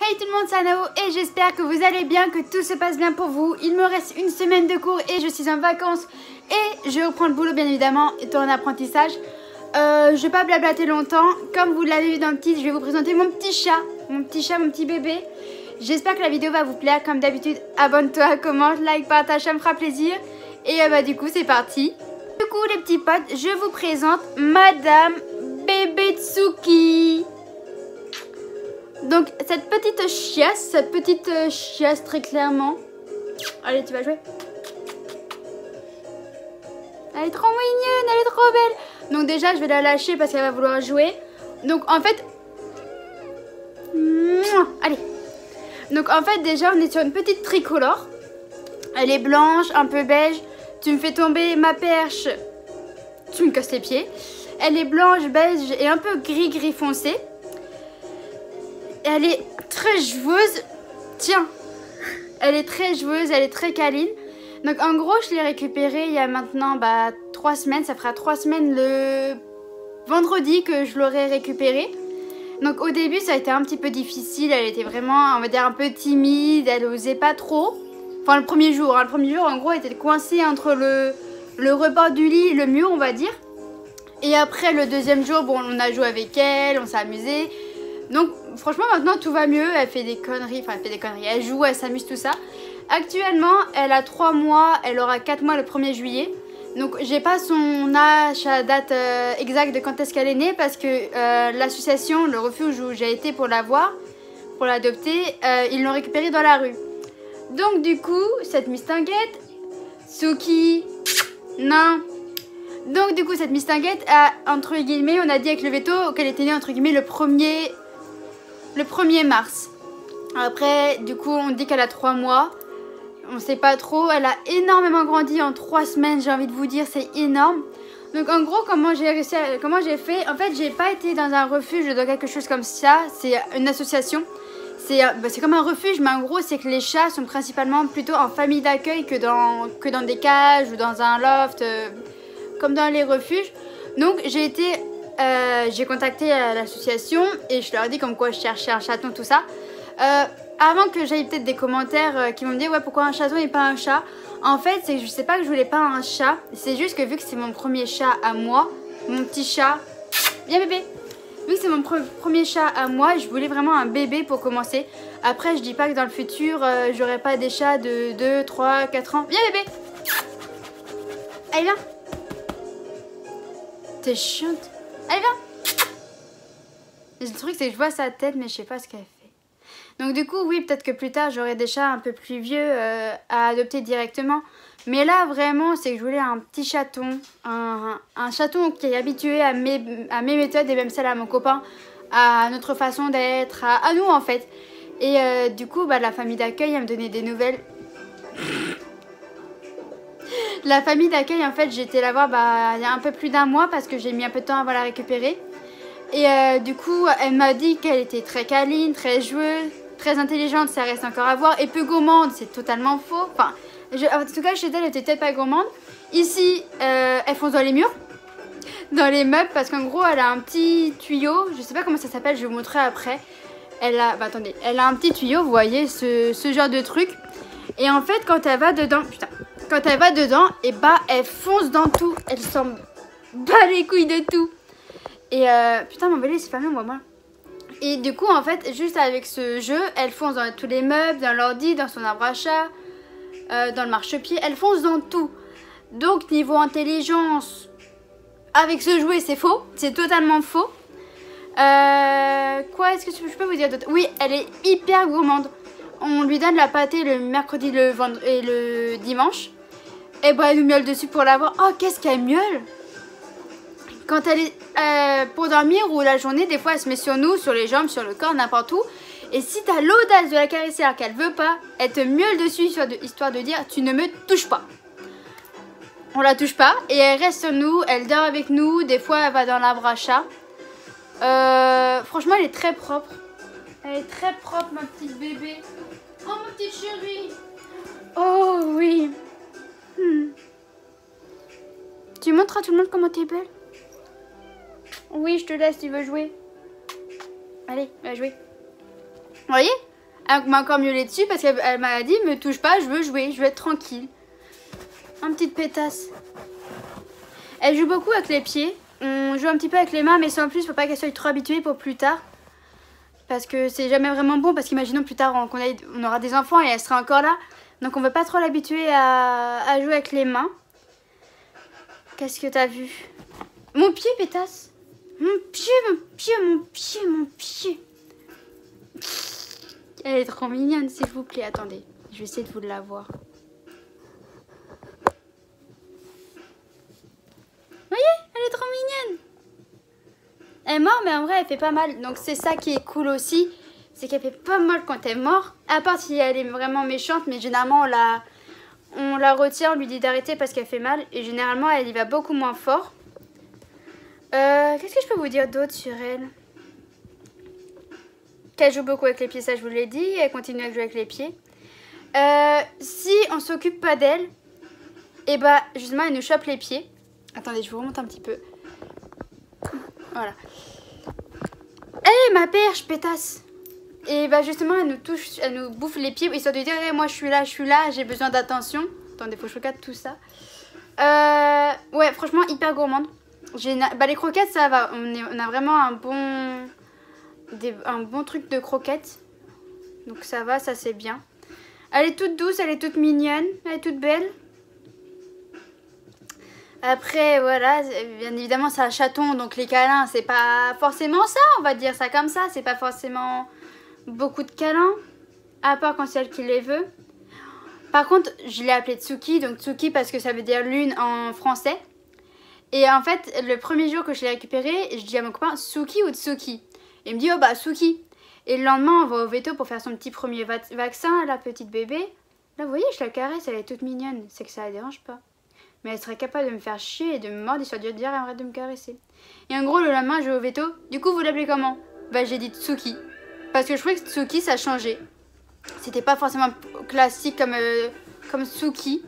Hey tout le monde, c'est Anao et j'espère que vous allez bien, que tout se passe bien pour vous. Il me reste une semaine de cours et je suis en vacances et je reprends le boulot bien évidemment, étant en apprentissage. Je vais pas blablater longtemps. Comme vous l'avez vu dans le titre, je vais vous présenter mon petit chat, mon petit bébé. J'espère que la vidéo va vous plaire. Comme d'habitude, abonne-toi, commente, like, partage, ça me fera plaisir. Et du coup, c'est parti. Du coup, les petits potes, je vous présente Madame Bébé Tsuki. Donc, cette petite chiasse très clairement. Allez, tu vas jouer. Elle est trop mignonne, elle est trop belle. Donc déjà, je vais la lâcher parce qu'elle va vouloir jouer. Donc, en fait... Allez. Donc, en fait, déjà, on est sur une petite tricolore. Elle est blanche, un peu beige. Tu me fais tomber ma perche. Tu me casses les pieds. Elle est blanche, beige et un peu gris foncé. Elle est très joueuse. Tiens. Elle est très joueuse, elle est très câline. Donc en gros, je l'ai récupérée il y a maintenant 3 semaines. Ça fera 3 semaines le vendredi que je l'aurai récupérée. Donc au début, ça a été un petit peu difficile. Elle était vraiment, on va dire, un peu timide. Elle osait pas trop. Enfin, le premier jour. Le premier jour, en gros, elle était coincée entre le rebord du lit et le mur, on va dire. Et après, le deuxième jour, bon, on a joué avec elle, on s'est amusé. Donc franchement, maintenant, tout va mieux. Elle fait des conneries. Enfin, elle fait des conneries. Elle joue, elle s'amuse, tout ça. Actuellement, elle a 3 mois. Elle aura 4 mois le 1er juillet. Donc, j'ai pas son âge à date exacte de quand est-ce qu'elle est née. Parce que l'association, le refuge où j'ai été pour la voir, pour l'adopter, ils l'ont récupérée dans la rue. Donc, du coup, cette mistinguette, Tsuki, non. Donc, du coup, cette mistinguette a, entre guillemets, on a dit avec le veto qu'elle était née, entre guillemets, le 1er mars. Après, du coup, on dit qu'elle a 3 mois. On sait pas trop. Elle a énormément grandi en 3 semaines, j'ai envie de vous dire, c'est énorme. Donc, en gros, comment j'ai fait? En fait, j'ai pas été dans un refuge dans quelque chose comme ça. C'est une association. C'est comme un refuge, mais en gros, c'est que les chats sont principalement plutôt en famille d'accueil que dans des cages ou dans un loft, comme dans les refuges. Donc, j'ai contacté l'association et je leur ai dit comme quoi je cherchais un chaton, tout ça. Avant que j'aille peut-être des commentaires qui vont me dire ouais, pourquoi un chaton et pas un chat. En fait, c'est que je sais pas que je voulais pas un chat. C'est juste que vu que c'est mon premier chat à moi, mon petit chat, viens bébé. Vu que c'est mon premier chat à moi, je voulais vraiment un bébé pour commencer. Après, je dis pas que dans le futur, j'aurai pas des chats de 2, 3, 4 ans. Viens bébé. Allez, viens. T'es chiante. Allez, viens. Le truc, c'est que je vois sa tête, mais je sais pas ce qu'elle fait. Donc du coup, oui, peut-être que plus tard, j'aurai des chats un peu plus vieux à adopter directement. Mais là, vraiment, c'est que je voulais un petit chaton. Un chaton qui est habitué à mes méthodes et même celles à mon copain, à notre façon d'être, à nous en fait. Et du coup, la famille d'accueil, elle me donnait des nouvelles. La famille d'accueil, en fait, j'ai été la voir il y a un peu plus d'1 mois parce que j'ai mis un peu de temps avant la récupérer. Et du coup, elle m'a dit qu'elle était très câline, très joueuse, très intelligente, ça reste encore à voir. Et peu gourmande, c'est totalement faux. Enfin, en tout cas, chez elle, elle était peut-être pas gourmande. Ici, elle fonce dans les murs, dans les meubles, parce qu'en gros, elle a un petit tuyau. Je sais pas comment ça s'appelle, je vais vous montrer après. Attendez, elle a un petit tuyau, vous voyez, ce genre de truc. Et en fait, quand elle va dedans, et elle fonce dans tout. Elle s'en bat les couilles de tout. Et putain, mon vélo s'est fermé, moi. Et du coup, en fait, juste avec ce jeu, elle fonce dans tous les meubles, dans l'ordi, dans son arbre à chat, dans le marchepied. Elle fonce dans tout. Donc, niveau intelligence, avec ce jouet, c'est faux. C'est totalement faux. Quoi est-ce que je peux vous dire d'autre? Oui, elle est hyper gourmande. On lui donne la pâtée le mercredi, le vendredi et le dimanche. Et elle nous miaule dessus pour l'avoir. Oh, qu'est-ce qu'elle miaule! Quand elle est pour dormir ou la journée, des fois elle se met sur nous, sur les jambes, sur le corps, n'importe où. Et si tu as l'audace de la caresser alors qu'elle veut pas, elle te miaule dessus histoire de dire tu ne me touches pas. On la touche pas et elle reste sur nous, elle dort avec nous, des fois elle va dans l'arbre à chat. Franchement elle est très propre. Elle est très propre ma petite bébé. Oh ma petite chérie. Oh oui. Tu montres à tout le monde comment t'es belle? Oui, je te laisse, tu veux jouer. Allez, va jouer. Vous voyez? Elle m'a encore miaulé dessus parce qu'elle m'a dit me touche pas, je veux jouer, je veux être tranquille. Un petite pétasse. Elle joue beaucoup avec les pieds. On joue un petit peu avec les mains, mais sans plus pour pas qu'elle soit trop habituée pour plus tard. Parce que c'est jamais vraiment bon, parce qu'imaginons plus tard on aura des enfants et elle sera encore là. Donc on veut pas trop l'habituer à jouer avec les mains. Qu'est-ce que t'as vu? Mon pied, pétasse. Mon pied, mon pied, mon pied, mon pied. Elle est trop mignonne, s'il vous plaît. Attendez, je vais essayer de vous la voir. Vous voyez, elle est trop mignonne. Elle est morte, mais en vrai, elle fait pas mal. Donc c'est ça qui est cool aussi. C'est qu'elle fait pas mal quand elle est morte. À part si elle est vraiment méchante, mais généralement on la retient, on lui dit d'arrêter parce qu'elle fait mal. Et généralement, elle y va beaucoup moins fort. Qu'est-ce que je peux vous dire d'autre sur elle? Qu'elle joue beaucoup avec les pieds, ça je vous l'ai dit. Elle continue à jouer avec les pieds. Si on s'occupe pas d'elle, et bah justement elle nous chope les pieds. Attendez, je vous remonte un petit peu. Voilà. Hé, ma perche, pétasse. Et bah justement elle nous touche, elle nous bouffe les pieds, histoire de dire hey, moi je suis là, j'ai besoin d'attention. Attendez, faut que je regarde tout ça. Ouais, franchement hyper gourmande. Les croquettes ça va, on a vraiment un bon truc de croquettes. Donc ça va, ça c'est bien. Elle est toute douce, elle est toute mignonne, elle est toute belle. Après voilà, bien évidemment c'est un chaton, donc les câlins c'est pas forcément ça, on va dire ça comme ça. C'est pas forcément beaucoup de câlins, à part quand c'est elle qui les veut. Par contre je l'ai appelée Tsuki, donc Tsuki parce que ça veut dire lune en français. Et en fait le premier jour que je l'ai récupérée, je dis à mon copain Tsuki ou Tsuki. Il me dit oh bah Tsuki. Et le lendemain on va au veto pour faire son petit premier vaccin à la petite bébé. Là vous voyez je la caresse, elle est toute mignonne, c'est que ça la dérange pas. Mais elle serait capable de me faire chier et de me mordre, histoire de dire arrête de me caresser. Et en gros le lendemain je vais au veto, du coup vous l'appelez comment? Bah j'ai dit Tsuki. Parce que je trouvais que Tsuki ça changeait. C'était pas forcément classique comme Tsuki.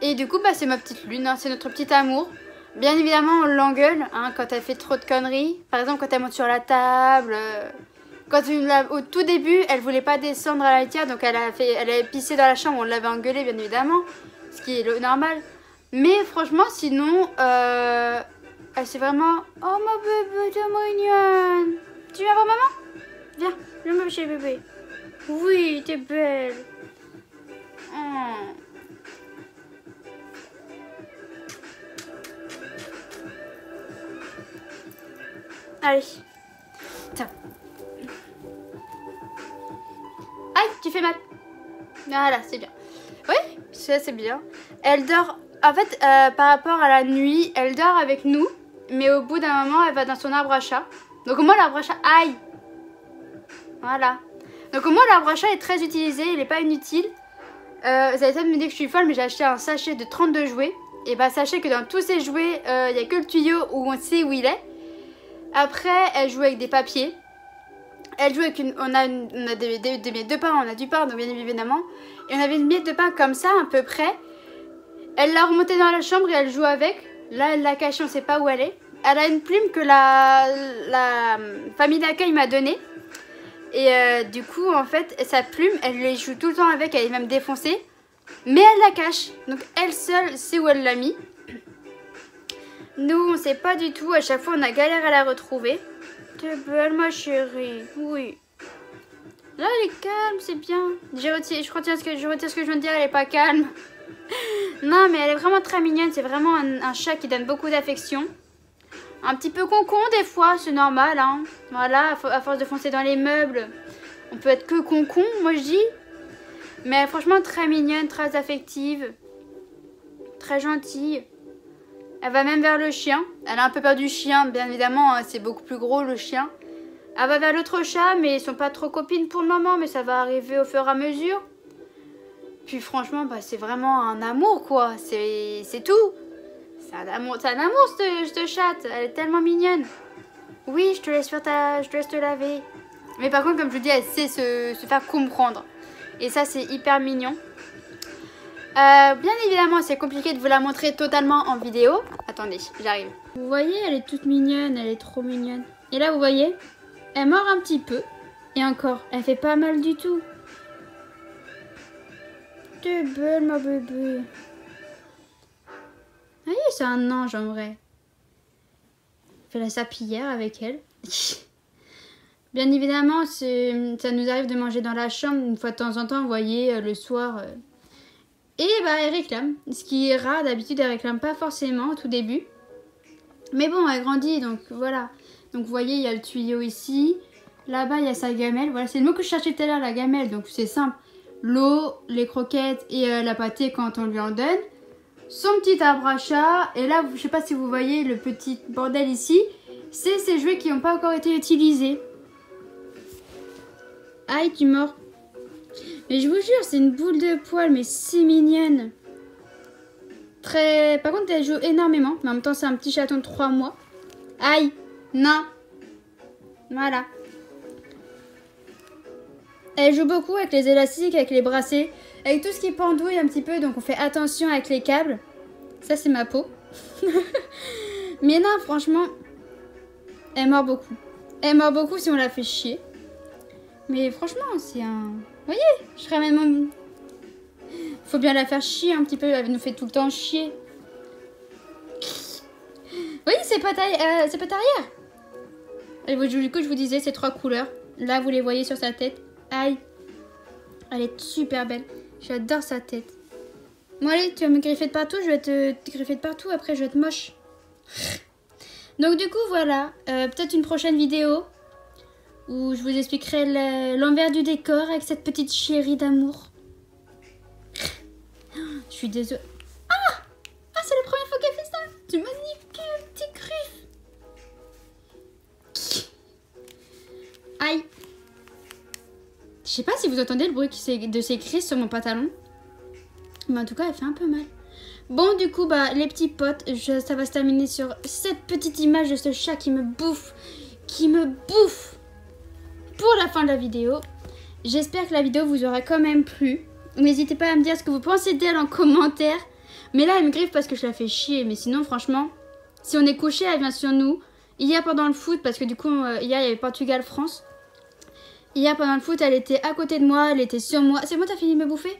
Et du coup bah c'est ma petite lune, hein, c'est notre petit amour. Bien évidemment on l'engueule hein, quand elle fait trop de conneries. Par exemple quand elle monte sur la table. Au tout début elle voulait pas descendre à la litière, donc elle avait pissé dans la chambre, on l'avait engueulée bien évidemment. Ce qui est normal. Mais franchement sinon elle c'est vraiment oh ma bébé t'es mignonne. Tu viens voir maman? Viens chez bébé. Oui t'es belle. Oh. Allez. Tiens. Aïe, tu fais mal. Voilà, c'est bien. Oui, ça c'est bien. Elle dort, en fait, par rapport à la nuit, elle dort avec nous. Mais au bout d'un moment, elle va dans son arbre à chat. Donc au moins, l'arbre à chat, aïe. Voilà. Donc au moins, l'arbre à chat est très utilisé, il n'est pas inutile. Vous allez peut-être me dire que je suis folle, mais j'ai acheté un sachet de 32 jouets. Et bah sachez que dans tous ces jouets, il n'y a que le tuyau où on sait où il est. Après, elle joue avec des papiers. Elle joue avec on a des miettes de pain, on a du pain, donc bien évidemment. Et on avait une miette de pain comme ça, à peu près. Elle l'a remontée dans la chambre et elle joue avec. Là, elle l'a cachée, on ne sait pas où elle est. Elle a une plume que la famille d'accueil m'a donnée. Et du coup, en fait, sa plume, elle les joue tout le temps avec, elle est même défoncée. Mais elle la cache. Donc elle seule sait où elle l'a mis. Nous, on ne sait pas du tout. À chaque fois, on a galère à la retrouver. T'es belle, ma chérie. Oui. Là, elle est calme, c'est bien. Je retire ce que je viens de dire, elle est pas calme. Non, mais elle est vraiment très mignonne. C'est vraiment un chat qui donne beaucoup d'affection. Un petit peu concon des fois, c'est normal. Hein. Voilà, à force de foncer dans les meubles, on peut être que concon, moi je dis. Mais franchement, très mignonne, très affective. Très gentille. Elle va même vers le chien. Elle a un peu peur du chien, bien évidemment. Hein, c'est beaucoup plus gros le chien. Elle va vers l'autre chat, mais ils sont pas trop copines pour le moment. Mais ça va arriver au fur et à mesure. Puis franchement, bah, c'est vraiment un amour, quoi. C'est tout. C'est un amour, cette chatte. Elle est tellement mignonne. Oui, je te laisse te laver. Mais par contre, comme je vous dis, elle sait se faire comprendre. Et ça, c'est hyper mignon. Bien évidemment, c'est compliqué de vous la montrer totalement en vidéo. Attendez, j'arrive. Vous voyez, elle est toute mignonne, elle est trop mignonne. Et là, vous voyez, elle mord un petit peu. Et encore, elle fait pas mal du tout. T'es belle, ma bébé. Ah oui, c'est un ange en vrai. Fait la sapillière avec elle. Bien évidemment, ça nous arrive de manger dans la chambre une fois de temps en temps, vous voyez, le soir. Et bah, elle réclame. Ce qui est rare, d'habitude, elle réclame pas forcément au tout début. Mais bon, elle grandit, donc voilà. Donc vous voyez, il y a le tuyau ici. Là-bas, il y a sa gamelle. Voilà, c'est le mot que je cherchais tout à l'heure, la gamelle. Donc c'est simple. L'eau, les croquettes et la pâtée quand on lui en donne. Son petit arbre à chat. Et là, je sais pas si vous voyez le petit bordel ici. C'est ces jouets qui n'ont pas encore été utilisés. Aïe, tu mords. Mais je vous jure, c'est une boule de poils, mais c'est mignonne. Par contre, elle joue énormément. Mais en même temps, c'est un petit chaton de 3 mois. Aïe, non. Voilà. Elle joue beaucoup avec les élastiques, avec les bracelets, avec tout ce qui pendouille un petit peu. Donc, on fait attention avec les câbles. Ça, c'est ma peau. Mais non, franchement, elle mord beaucoup. Elle mord beaucoup si on la fait chier. Mais franchement, c'est un... Vous voyez, je ramène mon... Faut bien la faire chier un petit peu. Elle nous fait tout le temps chier. Vous voyez, c'est pas arrière. Et du coup, je vous disais, ces 3 couleurs. Là, vous les voyez sur sa tête. Aïe. Elle est super belle. J'adore sa tête. Bon, allez, tu vas me griffer de partout. Je vais te griffer de partout. Après, je vais être moche. Donc, du coup, voilà. Peut-être une prochaine vidéo où je vous expliquerai l'envers du décor avec cette petite chérie d'amour. Je suis désolée. Ah, c'est la première fois qu'elle fait ça. Tu m'as niqué un petit griffe. Aïe. Je sais pas si vous entendez le bruit de ses griffes sur mon pantalon. Mais en tout cas, elle fait un peu mal. Bon, du coup, bah, les petits potes, ça va se terminer sur cette petite image de ce chat qui me bouffe. Pour la fin de la vidéo. J'espère que la vidéo vous aura quand même plu. N'hésitez pas à me dire ce que vous pensez d'elle en commentaire. Mais là, elle me griffe parce que je la fais chier. Mais sinon, franchement, si on est couché, elle vient sur nous. Hier, pendant le foot, parce que du coup, hier, il y avait Portugal-France. Hier, pendant le foot, elle était à côté de moi. Elle était sur moi. C'est bon, t'as fini de me bouffer?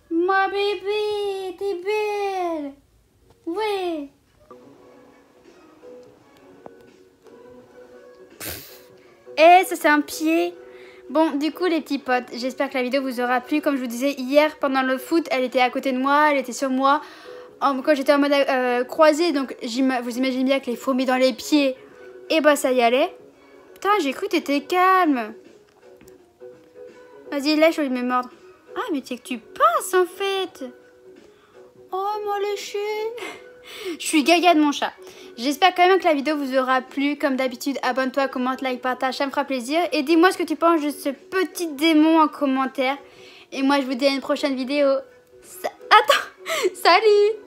Ma bébé, t'es belle. Ouais. Eh, ça c'est un pied. Bon, du coup, les petits potes, j'espère que la vidéo vous aura plu. Comme je vous disais, hier, pendant le foot, elle était à côté de moi, elle était sur moi. Quand j'étais en mode croisé, donc vous imaginez bien que les fourmis dans les pieds, et bah ça y allait. Putain, j'ai cru que t'étais calme. Vas-y, lèche au lieu de me mordre. Ah, mais c'est que tu passes en fait. Oh, mon léché. Je suis gaga de mon chat. J'espère quand même que la vidéo vous aura plu. Comme d'habitude, abonne-toi, commente, like, partage, ça me fera plaisir. Et dis-moi ce que tu penses de ce petit démon en commentaire. Et moi, je vous dis à une prochaine vidéo. Attends, salut.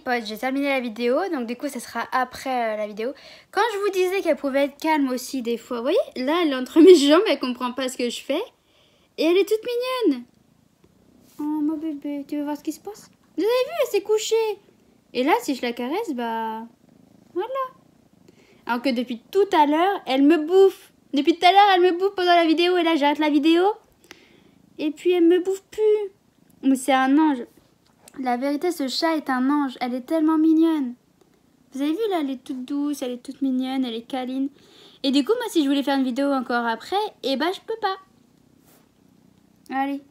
Potes, j'ai terminé la vidéo, donc du coup, ça sera après la vidéo. Quand je vous disais qu'elle pouvait être calme aussi des fois, vous voyez, là, elle est entre mes jambes, elle comprend pas ce que je fais. Et elle est toute mignonne. Oh, mon bébé, tu veux voir ce qui se passe? Vous avez vu, elle s'est couchée. Et là, si je la caresse, bah... Voilà. Alors que depuis tout à l'heure, elle me bouffe. Depuis tout à l'heure, elle me bouffe pendant la vidéo. Et là, j'arrête la vidéo. Et puis, elle me bouffe plus. Mais c'est un ange. La vérité, ce chat est un ange. Elle est tellement mignonne. Vous avez vu, là, elle est toute douce, elle est toute mignonne, elle est câline. Et du coup, moi, si je voulais faire une vidéo encore après, eh ben, je peux pas. Allez.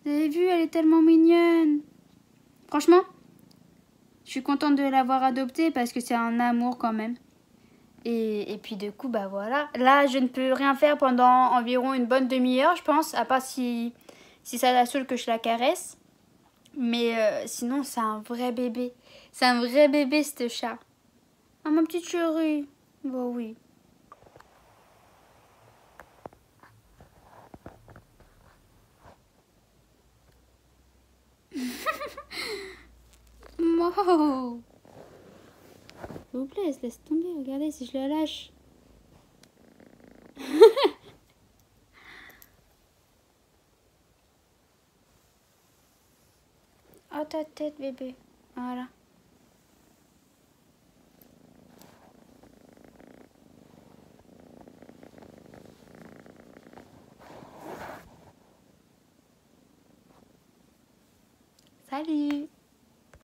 Vous avez vu, elle est tellement mignonne. Franchement, je suis contente de l'avoir adoptée parce que c'est un amour quand même. Et puis du coup, bah voilà. Là, je ne peux rien faire pendant environ une bonne demi-heure, je pense. À part si ça la saoule que je la caresse. Mais sinon, c'est un vrai bébé. C'est un vrai bébé, ce chat. Ah, ma petite chérie. Bah oui. Wow. S'il vous plaît, laisse tomber. Regardez si je la lâche. Oh, ta tête, bébé. Voilà. Salut!